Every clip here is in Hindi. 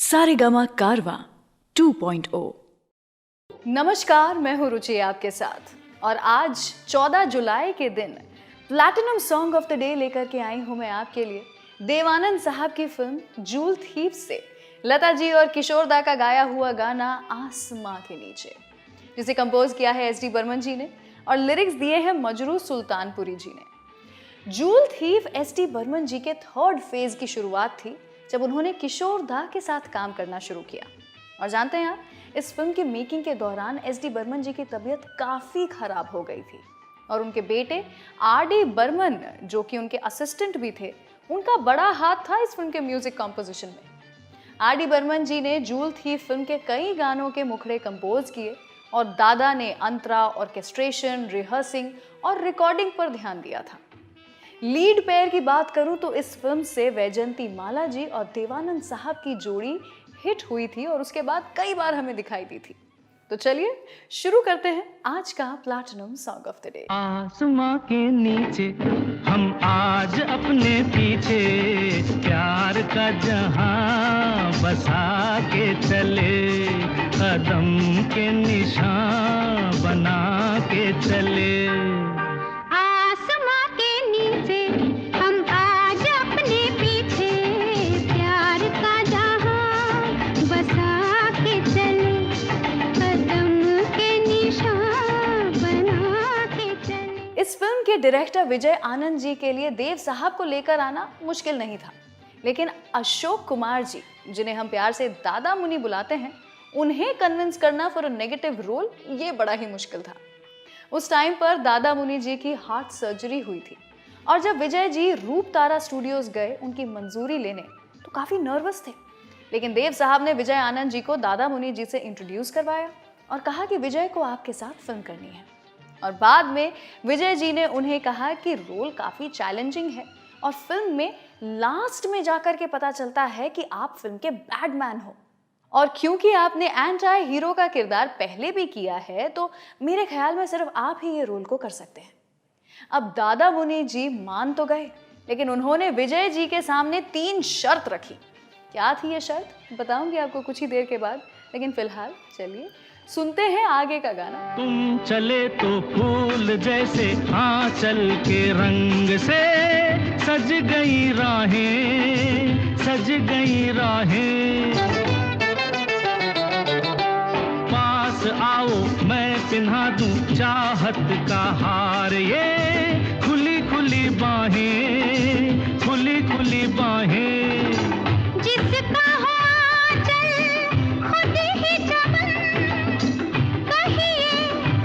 सारेगामा कारवां 2.0। नमस्कार, मैं हूँ रुचि आपके साथ और आज 14 जुलाई के दिन platinum song of the day लेकर के आई हूँ मैं आपके लिए देवानंद साहब की फिल्म जूल थीव से लता जी और किशोर दा का गाया हुआ गाना आसमां के नीचे, जिसे कंपोज किया है एस डी बर्मन जी ने और लिरिक्स दिए हैं मजरू सुल्तानपुरी जी ने। Jewel Thief S D Burman ji के थर्ड फेज की शुरुआत थी जब उन्होंने किशोर दा के साथ काम करना शुरू किया। और जानते हैं आप, इस फिल्म की मेकिंग के दौरान एस डी बर्मन जी की तबीयत काफ़ी खराब हो गई थी और उनके बेटे आर डी बर्मन, जो कि उनके असिस्टेंट भी थे, उनका बड़ा हाथ था इस फिल्म के म्यूजिक कॉम्पोजिशन में। आर डी बर्मन जी ने जूल थीव फिल्म के कई गानों के मुखड़े कंपोज किए और दादा ने अंतरा, ऑर्केस्ट्रेशन, रिहर्सिंग और रिकॉर्डिंग पर ध्यान दिया था। लीड पेयर की बात करूं तो इस फिल्म से वैजयंती माला जी और देवानंद साहब की जोड़ी हिट हुई थी और उसके बाद कई बार हमें दिखाई दी थी। तो चलिए शुरू करते हैं आज का platinum song of the day. आसमां के नीचे हम आज अपने पीछे प्यार का जहां बसा के चले, कदम के निशान बना के चले। इस फिल्म के डायरेक्टर विजय आनंद जी के लिए देव साहब को लेकर आना मुश्किल नहीं था, लेकिन अशोक कुमार जी, जिन्हें हम प्यार से दादा मुनि बुलाते हैं, उन्हें कन्विंस करना फॉर अ नेगेटिव रोल ये बड़ा ही मुश्किल था। उस टाइम पर दादा मुनि जी की हार्ट सर्जरी हुई थी और जब विजय जी रूप तारा स्टूडियोज गए उनकी मंजूरी लेने तो काफ़ी नर्वस थे, लेकिन देव साहब ने विजय आनंद जी को दादा मुनि जी से इंट्रोड्यूस करवाया और कहा कि विजय को आपके साथ फिल्म करनी है। और बाद में विजय जी ने उन्हें कहा कि रोल काफ़ी चैलेंजिंग है और फिल्म में लास्ट में जाकर के पता चलता है कि आप फिल्म के बैड मैन हो, और क्योंकि आपने एंटी हीरो का किरदार पहले भी किया है तो मेरे ख्याल में सिर्फ आप ही ये रोल को कर सकते हैं। अब दादा मुनि जी मान तो गए, लेकिन उन्होंने विजय जी के सामने 3 शर्त रखी। क्या थी ये शर्त बताऊंगी आपको कुछ ही देर के बाद, लेकिन फिलहाल चलिए सुनते हैं आगे का गाना। तुम चले तो फूल जैसे आंचल के रंग से सज गई राहें, सज गई राहें। पास आओ मैं पिन्हा दूं चाहत का हार, ये खुली खुली बाहें, खुली खुली बाहें। जिसका हो आंचल खुद ही चमन, कहिए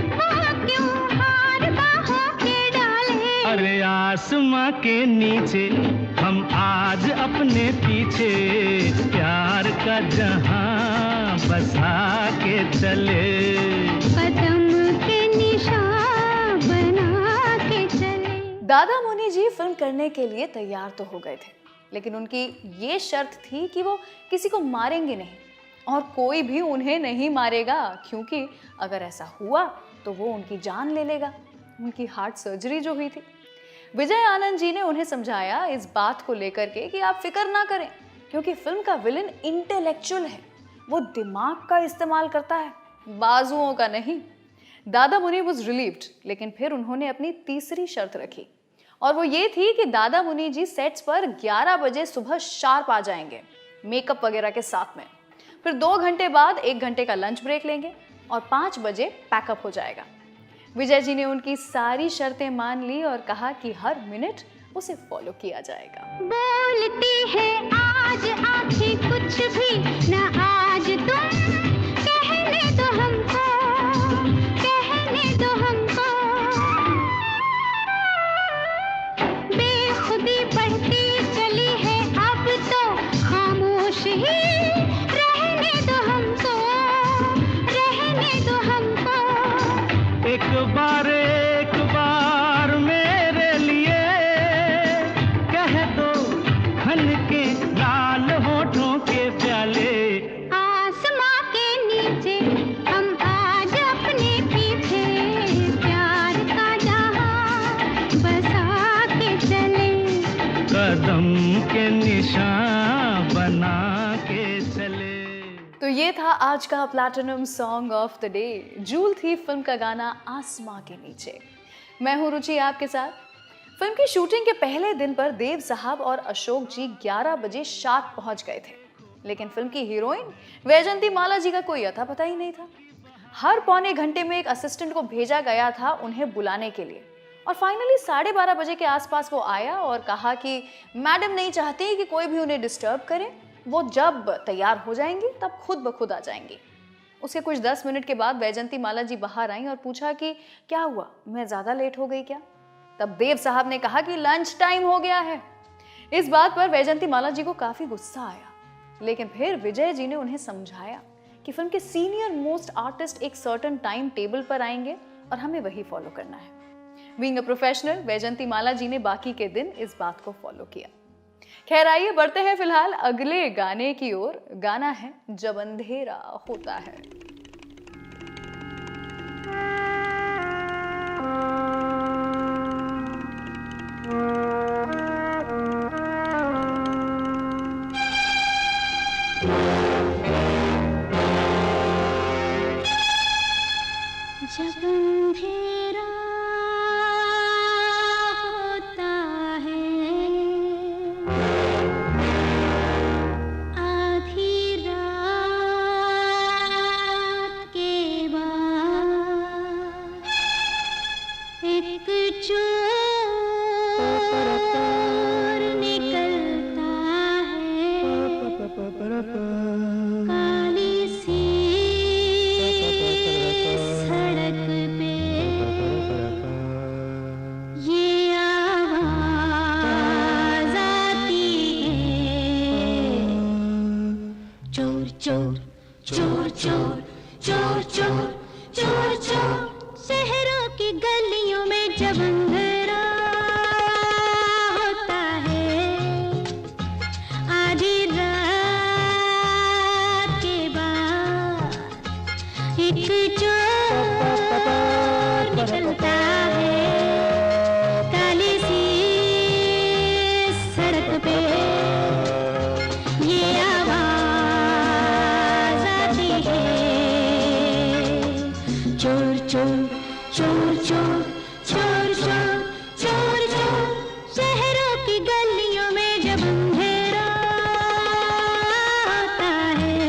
वो क्यों हार बाहों के डाले। अरे आसमां के नीचे हम आज अपने पीछे प्यार का जहां बसा के चले, कदम के निशान बना के चले। दादा मुनि जी फिल्म करने के लिए तैयार तो हो गए थे, लेकिन उनकी ये शर्त थी कि वो किसी को मारेंगे नहीं और कोई भी उन्हें नहीं मारेगा, क्योंकि अगर ऐसा हुआ तो वो उनकी जान ले लेगा, उनकी हार्ट सर्जरी जो हुई थी। विजय आनंद जी ने उन्हें समझाया इस बात को लेकर के कि आप फिक्र ना करें, क्योंकि फिल्म का विलन इंटेलेक्चुअल है, वो दिमाग का इस्तेमाल करता है, बाजुओं का नहीं। दादा मुनि वाज रिलीव्ड, लेकिन फिर उन्होंने अपनी तीसरी शर्त रखी और वो ये थी कि दादा मुनि जी सेट्स पर 11 बजे सुबह शार्प आ जाएंगे मेकअप वगैरह के साथ में। फिर 2 घंटे बाद 1 घंटे का लंच ब्रेक लेंगे और 5 बजे पैकअप हो जाएगा। विजय जी ने उनकी सारी शर्तें मान ली और कहा कि हर मिनट उसे फॉलो किया जाएगा। बोलती है आज आँखें कुछ भी न आज तुम, कहने दो हमको, कहने दो हमको। बेखुदी बढ़ती चली है अब तो खामोश ही रहने दो हमको, रहने दो हमको। एक बार मेरे लिए कह दो हन के लाल होठों के प्याले। आसमां के नीचे हम आज अपने पीछे प्यार का जहां बसा के चले, कदम के निशान बना के चले। तो ये था आज का platinum song of the day. Joule थी फिल्म का गाना आसमां के नीचे। मैं हूँ रुचि आपके साथ। फिल्म की शूटिंग के पहले दिन पर देव साहब और अशोक जी 11 बजे शार्प पहुंच गए थे, लेकिन फिल्म की हीरोइन वैजंती माला जी का कोई अता पता ही नहीं था। हर पौने घंटे में एक असिस्टेंट को भेजा गया था उन्हें बुलाने के लिए, और फाइनली 12:30 बजे के आसपास वो आया और कहा कि मैडम नहीं चाहती कि कोई भी उन्हें डिस्टर्ब करे, वो जब तैयार हो जाएंगी तब खुद ब खुद आ जाएंगी। उसके कुछ 10 मिनट के बाद वैजंती माला जी बाहर आई और पूछा कि क्या हुआ, मैं ज़्यादा लेट हो गई क्या? तब देव साहब ने कहा कि लंच टाइम हो गया है। इस बात पर वैजंती माला जी को काफ़ी गुस्सा आया, लेकिन फिर विजय जी ने उन्हें समझाया कि फिल्म के सीनियर मोस्ट आर्टिस्ट एक सर्टेन टाइम टेबल पर आएंगे और हमें वही फॉलो करना है। बीइंग अ प्रोफेशनल, वैजंती माला जी ने बाकी के दिन इस बात को फॉलो किया। खैर, आइए बढ़ते हैं फिलहाल अगले गाने की ओर। गाना है जब अंधेरा होता है। जब अंधेरा होता है, आधी रात के बाद एक चोर निकलता है, काली सी सड़क पे ये आवाज आती है, चोर चोर चोर चोर चोर चोर चोर चोर। शहरों की गलियों में जब अंधेरा होता है, आधी रात के बाद एक चोर निकलता है, काली सी सड़क पे ये आवाज आती है, चोर चोर चोर चोर चोर चोर चोर चोर। शहरों की गलियों में जब अंधेरा होता है,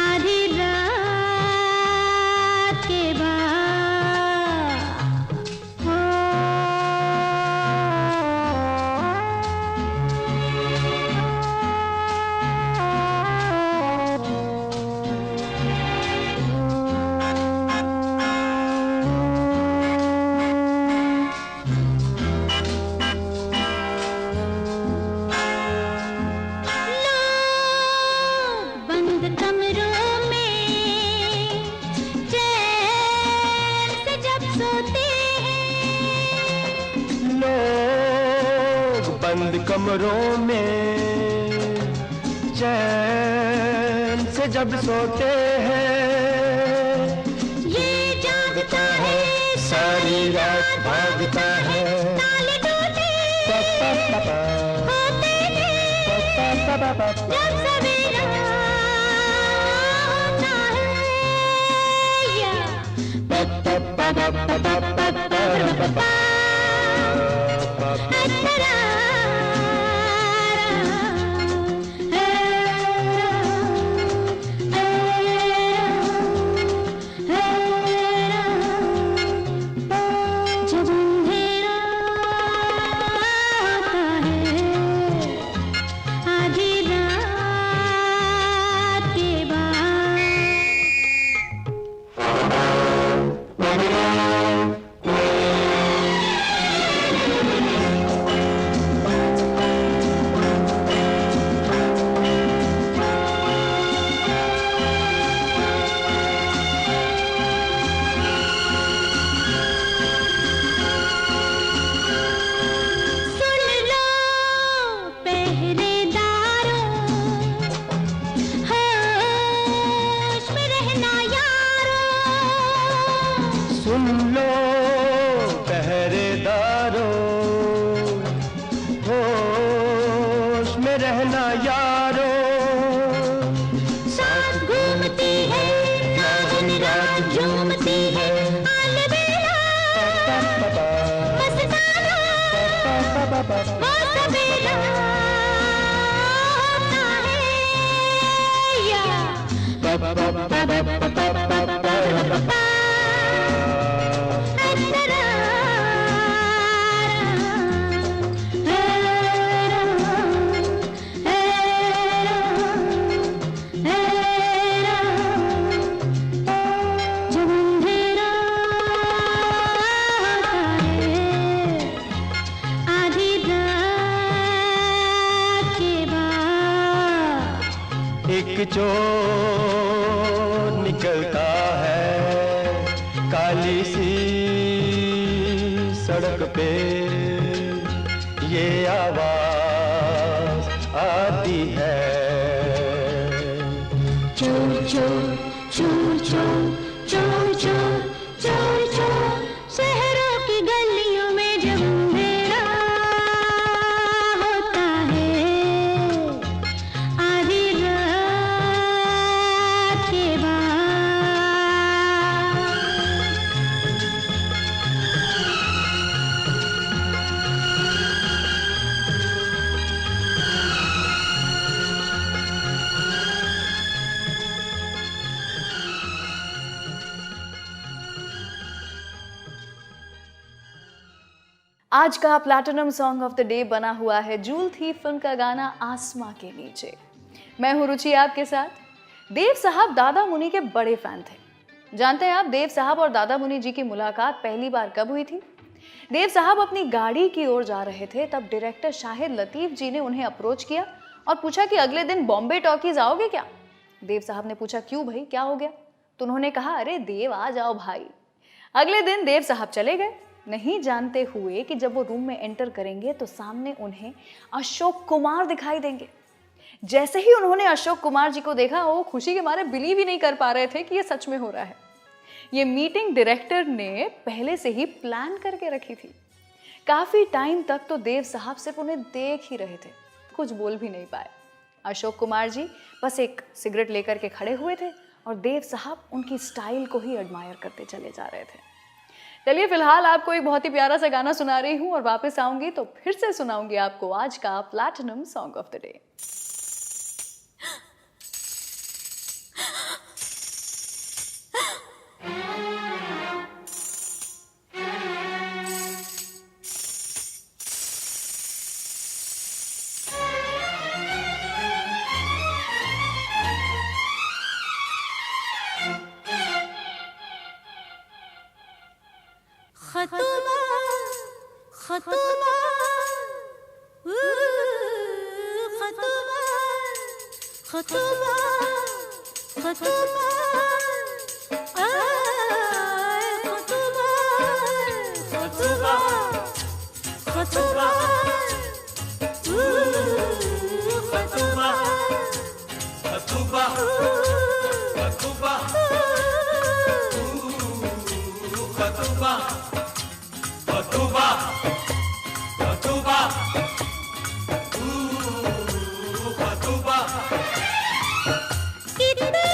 आधी रात के बंद कमरों में चैन से जब सोते हैं, लोग बंद कमरों में चैन से जब सोते हैं, ये जागता है सारी रात भागता है, ताले टूटे होते हैं, जब सवेरा होता है, या जब अंधेरा होता है, आधी रात के बाद एक चोर निकलता है काली सी सड़क पे, ये आवाज आती है। चोर चोर चोर चोर चोर चोर चोर चोर, शहरों की गलियों में जब अंधेरा होता है, आधी रात के बाद। आज का platinum song of the day बना हुआ है जूल थी फिल्म का गाना आसमां के नीचे। मैं हूं रुचि आपके साथ। देव साहब दादा मुनि के बड़े फैन थे। जानते हैं आप देव साहब और दादा मुनि जी की मुलाकात पहली बार कब हुई थी? देव साहब अपनी गाड़ी की ओर जा रहे थे, तब डायरेक्टर शाहिद लतीफ जी ने उन्हें अप्रोच किया और पूछा कि अगले दिन बॉम्बे टॉकीज आओगे क्या? देव साहब ने पूछा क्यों भाई, क्या हो गया? तो उन्होंने कहा अरे देव आ जाओ भाई। अगले दिन देव साहब चले गए, नहीं जानते हुए कि जब वो रूम में एंटर करेंगे तो सामने उन्हें अशोक कुमार दिखाई देंगे। जैसे ही उन्होंने अशोक कुमार जी को देखा, वो खुशी के मारे बिलीव ही नहीं कर पा रहे थे कि ये सच में हो रहा है। ये मीटिंग डायरेक्टर ने पहले से ही प्लान करके रखी थी। काफी टाइम तक तो देव साहब सिर्फ उन्हें देख ही रहे थे, कुछ बोल भी नहीं पाए। अशोक कुमार जी बस एक सिगरेट लेकर के खड़े हुए थे और देव साहब उनकी स्टाइल को ही एडमायर करते चले जा रहे थे। चलिए फिलहाल आपको एक बहुत ही प्यारा सा गाना सुना रही हूँ और वापस आऊंगी तो फिर से सुनाऊंगी आपको आज का platinum song of the day. खतुबा खतुबा खतुबा खतुबा खतुबा खतुबा खतुबा खतुबा खतुबा खतुबा खतुबा खतुबा खतुबा खतुबा कितने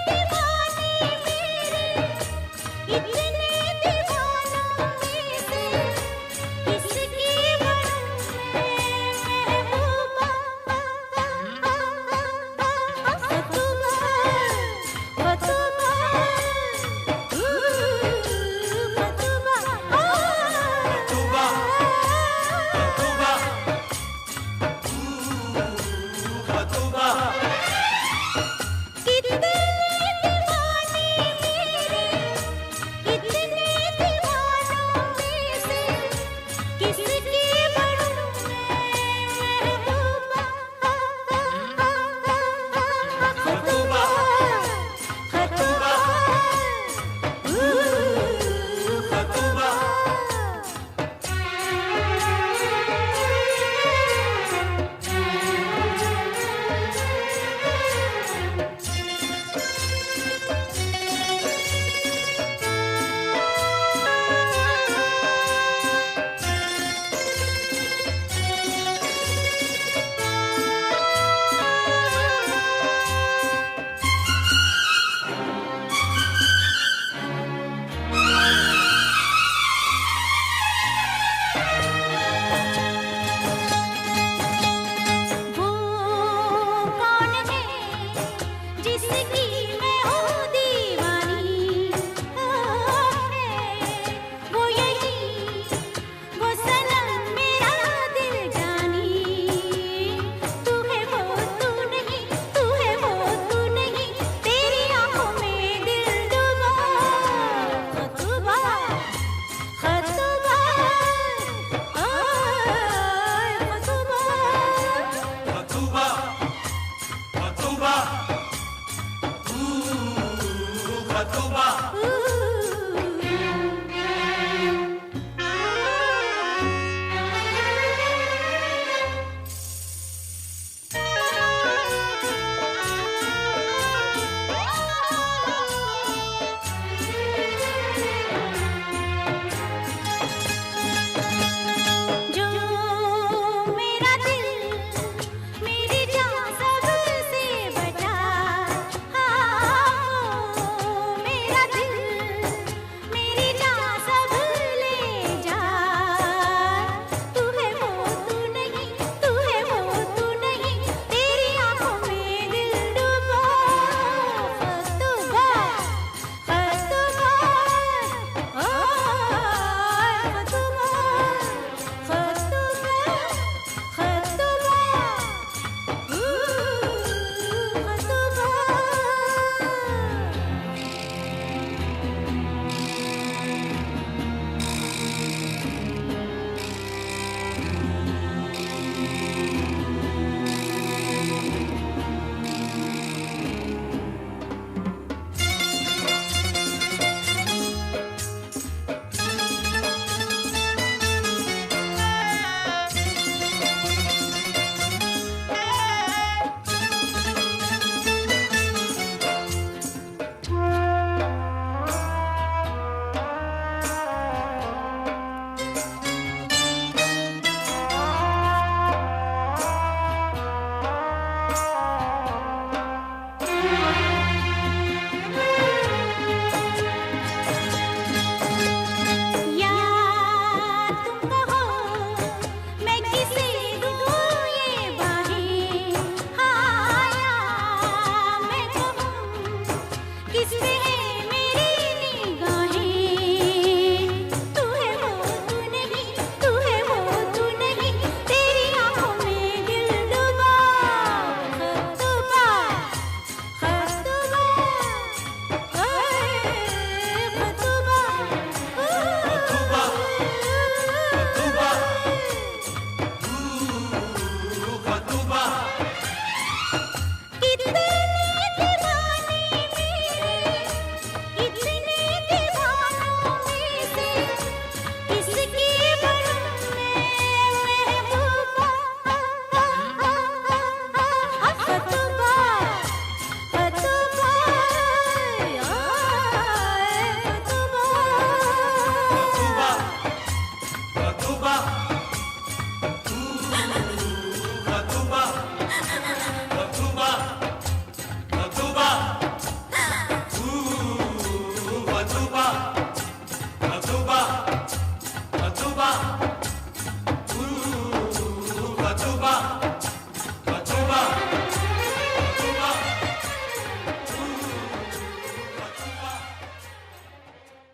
दीवाने मेरे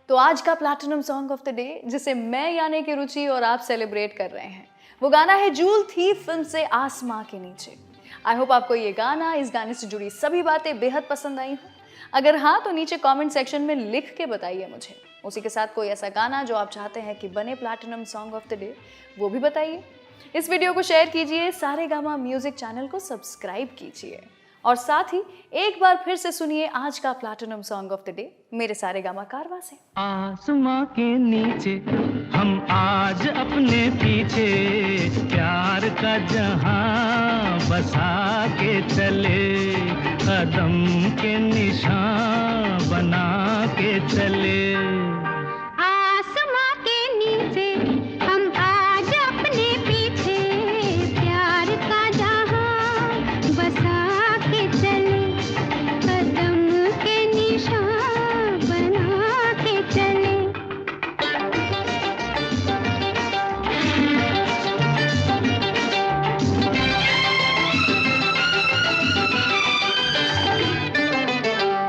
तो आज का platinum song of the day जिसे मैं यानी कि रुचि और आप सेलिब्रेट कर रहे हैं वो गाना है जूल थी फिल्म से आसमां के नीचे। आई होप आपको ये गाना, इस गाने से जुड़ी सभी बातें बेहद पसंद आई हों। अगर हाँ तो नीचे कमेंट सेक्शन में लिख के बताइए मुझे। उसी के साथ कोई ऐसा गाना जो आप चाहते हैं कि बने platinum song of the day वो भी बताइए। इस वीडियो को शेयर कीजिए, सारेगामा म्यूजिक चैनल को सब्सक्राइब कीजिए और साथ ही एक बार फिर से सुनिए आज का platinum song of the day मेरे सारेगामा कारवां से। आसमां के नीचे हम आज अपने पीछे प्यार का जहां बसा के चले, कदम के निशान बना के चले। आसमां के नीचे हम आज अपने पीछे प्यार का जहां बसा के चले, कदम के निशान बना के चले।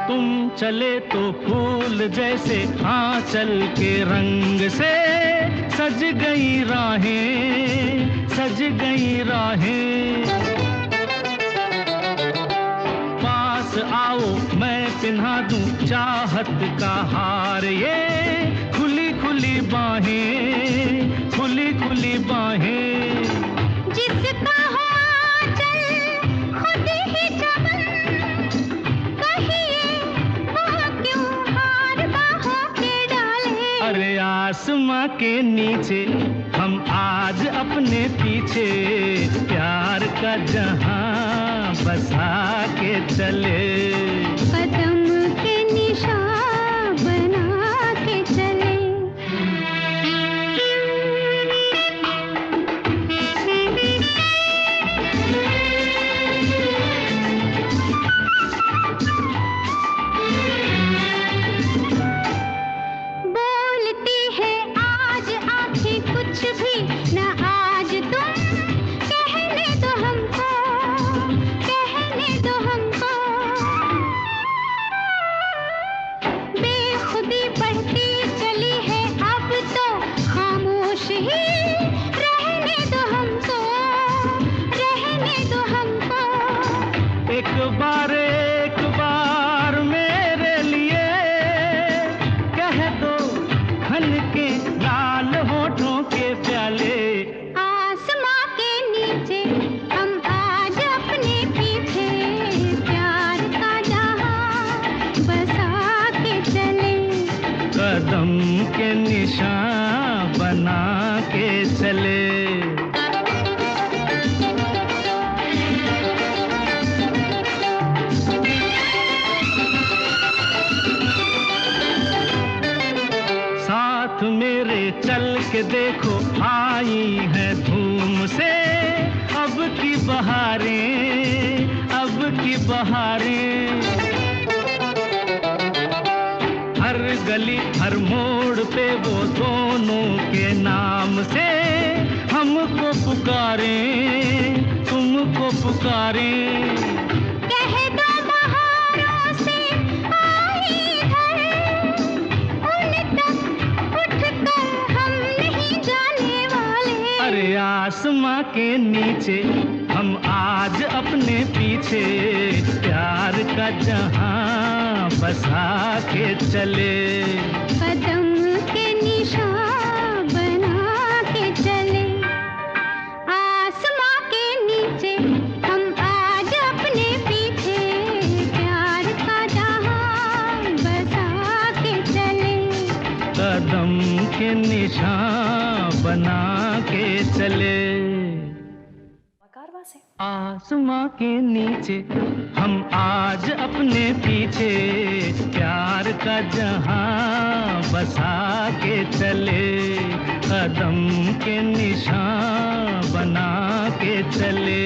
तुम चले तो फूल जैसे आंचल के रंग से सज गई राहें, सज गई राहें। पास आओ मैं पिन्हा दूं चाहत का हार, ये खुली खुली बाहें, खुली खुली बाहें। जिसका हो आंचल खुद ही चमन, कहिए वो क्यों आसमां के नीचे हम आज अपने पीछे प्यार का जहां बसा के चले। कदम के निशान बना के चले। बोलती है आज आँखें कुछ भी न आज तुम कहने दो हमको, कहने दो हमको। बेखुदी बढ़ती चली है अब तो खामोश ही रहने दो हमको, रहने दो हमको। एक बार मेरे लिए कह दो खन के लाल होठों के प्याले। आसमां के नीचे हम आज अपने पीछे प्यार का जहां बसा के चले। कदम के निशान बना के चले। साथ मेरे चल के देखो आई है धूम से अब की बहारें, अब की बहारें। हर गली हर मोड़ पे वो दोनों के नाम से हमको पुकारें, तुमको पुकारें। कह दो बहारों से आई है उन तक उठकर हम नहीं जाने वाले। अरे आसमां के नीचे हम आज अपने पीछे प्यार का जहां बसा के चले। कदम के निशान बना के चले। आसमां के नीचे हम आज अपने पीछे प्यार का जहां बसा के चले। कदम के निशान बना के चले। कारवा से आसमां के नीचे हम आज अपने पीछे प्यार का जहां बसा के चले। कदम के निशान बना के चले।